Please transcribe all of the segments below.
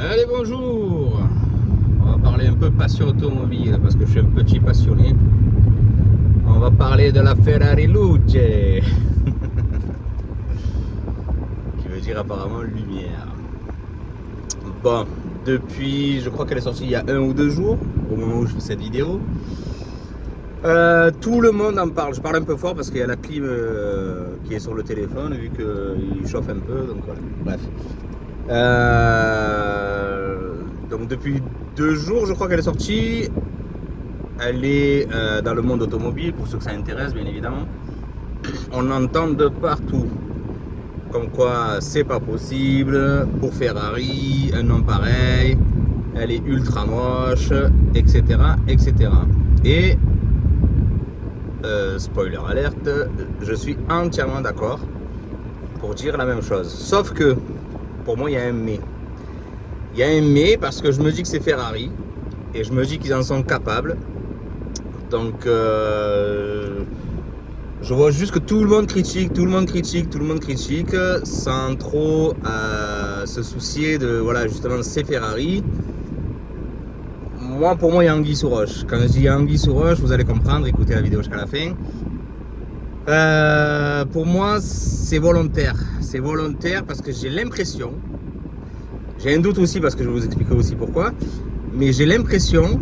Allez, bonjour. On va parler un peu passion automobile parce que je suis un petit passionné. On va parler de la Ferrari Luce qui veut dire apparemment lumière. Bon, depuis, je crois qu'elle est sortie il y a 1 ou 2 jours au moment où je fais cette vidéo. Tout le monde en parle. Je parle un peu fort parce qu'il y a la clim qui est sur le téléphone vu qu'il chauffe un peu, donc voilà. Bref. Donc depuis 2 jours, je crois qu'elle est sortie. Elle est dans le monde automobile, pour ceux que ça intéresse, bien évidemment. On entend de partout comme quoi c'est pas possible pour Ferrari, un nom pareil, elle est ultra moche, etc. etc. Et spoiler alerte, je suis entièrement d'accord pour dire la même chose. Sauf que pour moi il y a un mais. Il y a un mais parce que je me dis que c'est Ferrari et je me dis qu'ils en sont capables. Donc je vois juste que tout le monde critique sans trop se soucier de, voilà, justement c'est Ferrari. Moi, pour moi, il y a anguille sous roche. Quand je dis anguille sous roche, vous allez comprendre, écoutez la vidéo jusqu'à la fin. Pour moi, c'est volontaire. C'est volontaire parce que j'ai l'impression, j'ai un doute aussi parce que je vais vous expliquer aussi pourquoi, mais j'ai l'impression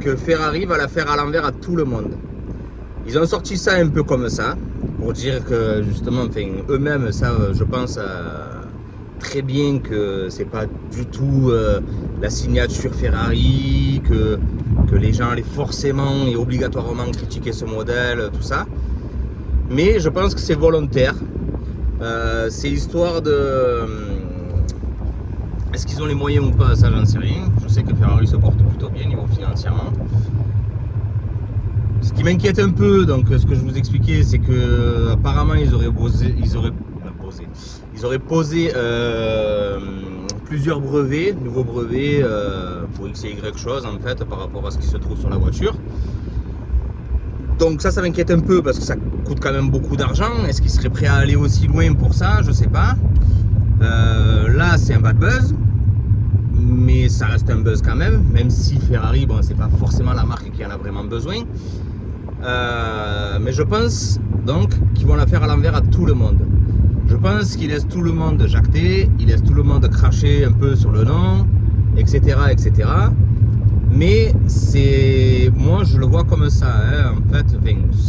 que Ferrari va la faire à l'envers à tout le monde. Ils ont sorti ça un peu comme ça, pour dire que justement, enfin, eux-mêmes savent, je pense, très bien que c'est pas du tout la signature Ferrari, que les gens allaient forcément et obligatoirement critiquer ce modèle, tout ça. Mais je pense que c'est volontaire. C'est histoire de... Est-ce qu'ils ont les moyens ou pas? Ça, j'en sais rien. Je sais que Ferrari se porte plutôt bien niveau financièrement. Ce qui m'inquiète un peu, donc ce que je vous expliquais, c'est que apparemment ils auraient posé plusieurs brevets, nouveaux brevets pour X et Y choses en fait par rapport à ce qui se trouve sur la voiture. Donc ça m'inquiète un peu parce que ça coûte quand même beaucoup d'argent. Est-ce qu'ils seraient prêts à aller aussi loin pour ça? Je sais pas. Là c'est un bad buzz, mais ça reste un buzz quand même si Ferrari, bon, c'est pas forcément la marque qui en a vraiment besoin. Mais je pense donc qu'ils vont la faire à l'envers à tout le monde. Je pense qu'ils laissent tout le monde jacter, ils laissent tout le monde cracher un peu sur le nom, etc. etc. Mais c'est, moi je le vois comme ça, hein. En fait,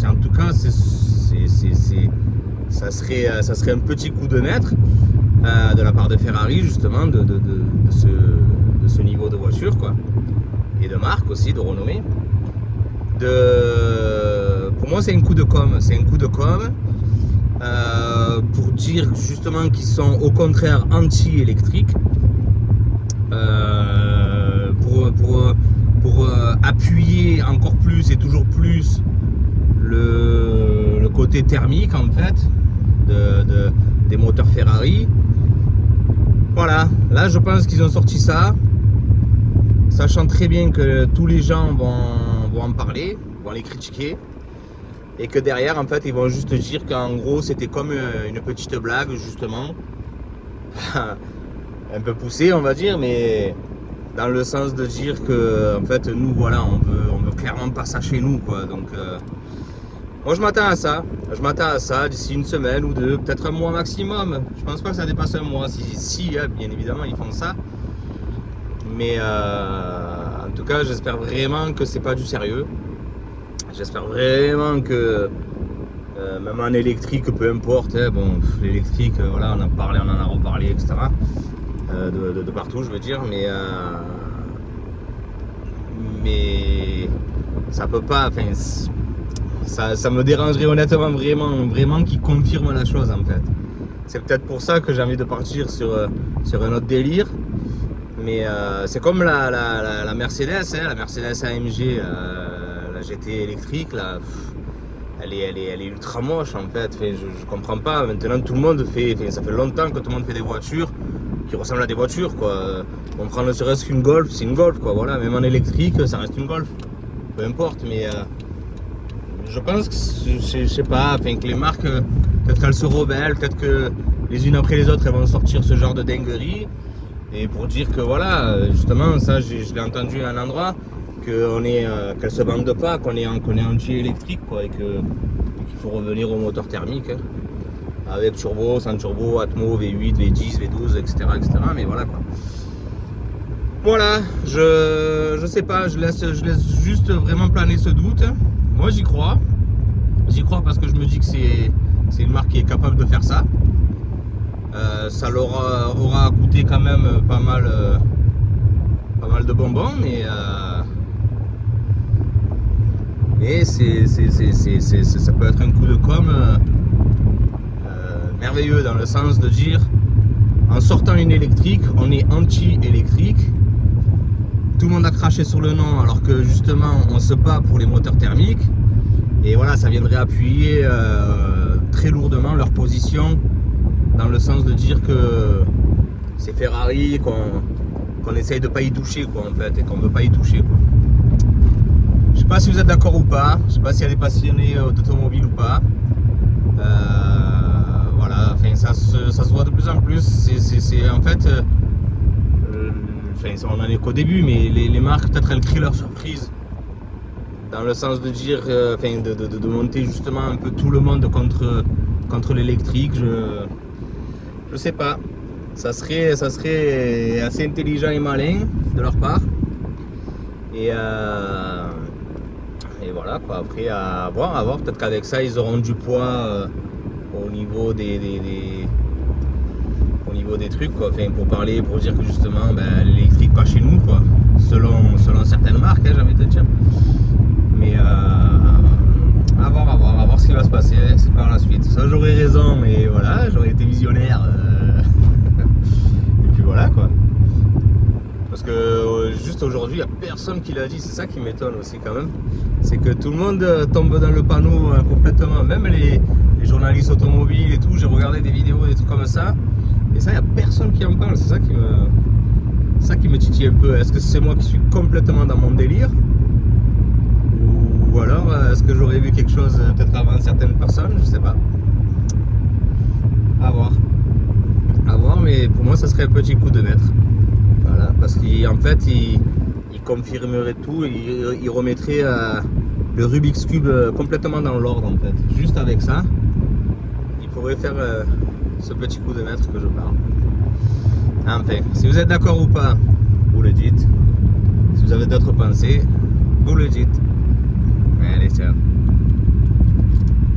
en tout cas, ça serait un petit coup de maître de la part de Ferrari, justement, de ce niveau de voiture, quoi. Et de marque aussi, de renommée. Pour moi, c'est un coup de com'. C'est un coup de com' pour dire justement qu'ils sont au contraire anti-électriques. Pour appuyer encore plus et toujours plus le côté thermique en fait des moteurs Ferrari. Voilà, là je pense qu'ils ont sorti ça, sachant très bien que tous les gens vont en parler, vont les critiquer, et que derrière en fait ils vont juste dire qu'en gros c'était comme une petite blague justement, un peu poussée on va dire, mais dans le sens de dire que en fait nous voilà on veut clairement pas ça chez nous quoi. Donc moi je m'attends à ça d'ici une semaine ou deux, peut-être un mois maximum. Je pense pas que ça dépasse un mois si bien évidemment ils font ça, mais en tout cas j'espère vraiment que c'est pas du sérieux. J'espère vraiment que même en électrique, peu importe, hein, bon l'électrique voilà, on en a reparlé etc. De partout je veux dire, mais ça peut pas, enfin ça me dérangerait honnêtement vraiment qu'ils confirment la chose en fait. C'est peut-être pour ça que j'ai envie de partir sur un autre délire, mais c'est comme la Mercedes, hein, la Mercedes AMG, la GT électrique là, elle est ultra moche en fait. Enfin, je comprends pas. Maintenant tout le monde fait, ça fait longtemps que tout le monde fait des voitures qui ressemblent à des voitures quoi. On prend ne serait-ce qu'une Golf, c'est une Golf quoi, voilà, même en électrique ça reste une Golf, peu importe, mais je pense que je sais pas, enfin, que les marques peut-être qu'elles se rebellent, peut-être que les unes après les autres elles vont sortir ce genre de dinguerie, Et pour dire que voilà, justement, ça je l'ai entendu à un endroit, qu'elle se vende pas, qu'on est anti-électrique, quoi, et qu'il faut revenir au moteur thermique, hein, avec turbo, sans turbo, Atmo, V8, V10, V12, etc., etc. Mais voilà quoi. Voilà, je sais pas, je laisse juste vraiment planer ce doute. Moi j'y crois parce que je me dis que c'est une marque qui est capable de faire ça. Ça leur aura coûté quand même pas mal de bonbons, mais ça peut être un coup de com' merveilleux, dans le sens de dire, en sortant une électrique, on est anti-électrique. Tout le monde a craché sur le nom, alors que justement on se bat pour les moteurs thermiques. Et voilà, ça viendrait appuyer très lourdement leur position, dans le sens de dire que c'est Ferrari, qu'on essaye de pas y toucher, quoi, en fait, et qu'on veut pas y toucher, quoi. Je sais pas si vous êtes d'accord ou pas, je sais pas s'il y a des passionnés d'automobile ou pas. Voilà, enfin, ça se voit de plus en plus. C'est en fait, enfin, on en est qu'au début, mais les marques, peut-être elles crient leur surprise, dans le sens de dire, enfin, de monter justement un peu tout le monde contre l'électrique. Je sais pas, ça serait assez intelligent et malin de leur part. Et voilà quoi. Après à voir, peut-être qu'avec ça ils auront du poids au niveau des trucs, quoi. Enfin, pour parler, pour dire que justement l'électrique pas chez nous, quoi, selon certaines marques, hein, j'ai envie de te dire. Mais à voir ce qui va se passer, hein, c'est par la suite. Ça, j'aurais raison, mais voilà, j'aurais été visionnaire. Et puis voilà quoi. Parce que juste aujourd'hui, il n'y a personne qui l'a dit. C'est ça qui m'étonne aussi quand même. C'est que tout le monde tombe dans le panneau complètement. Même les journalistes automobiles et tout. J'ai regardé des vidéos, des trucs comme ça. Et ça, il n'y a personne qui en parle. C'est ça qui me titille un peu. Est-ce que c'est moi qui suis complètement dans mon délire? Ou alors, est-ce que j'aurais vu quelque chose peut-être avant certaines personnes? Je sais pas. À voir. Mais pour moi, ça serait un petit coup de maître. Voilà, parce qu'en fait, il confirmerait tout, il remettrait le Rubik's Cube complètement dans l'ordre, en fait. Juste avec ça, il pourrait faire ce petit coup de maître que je parle. Enfin, si vous êtes d'accord ou pas, vous le dites. Si vous avez d'autres pensées, vous le dites. Allez, ciao.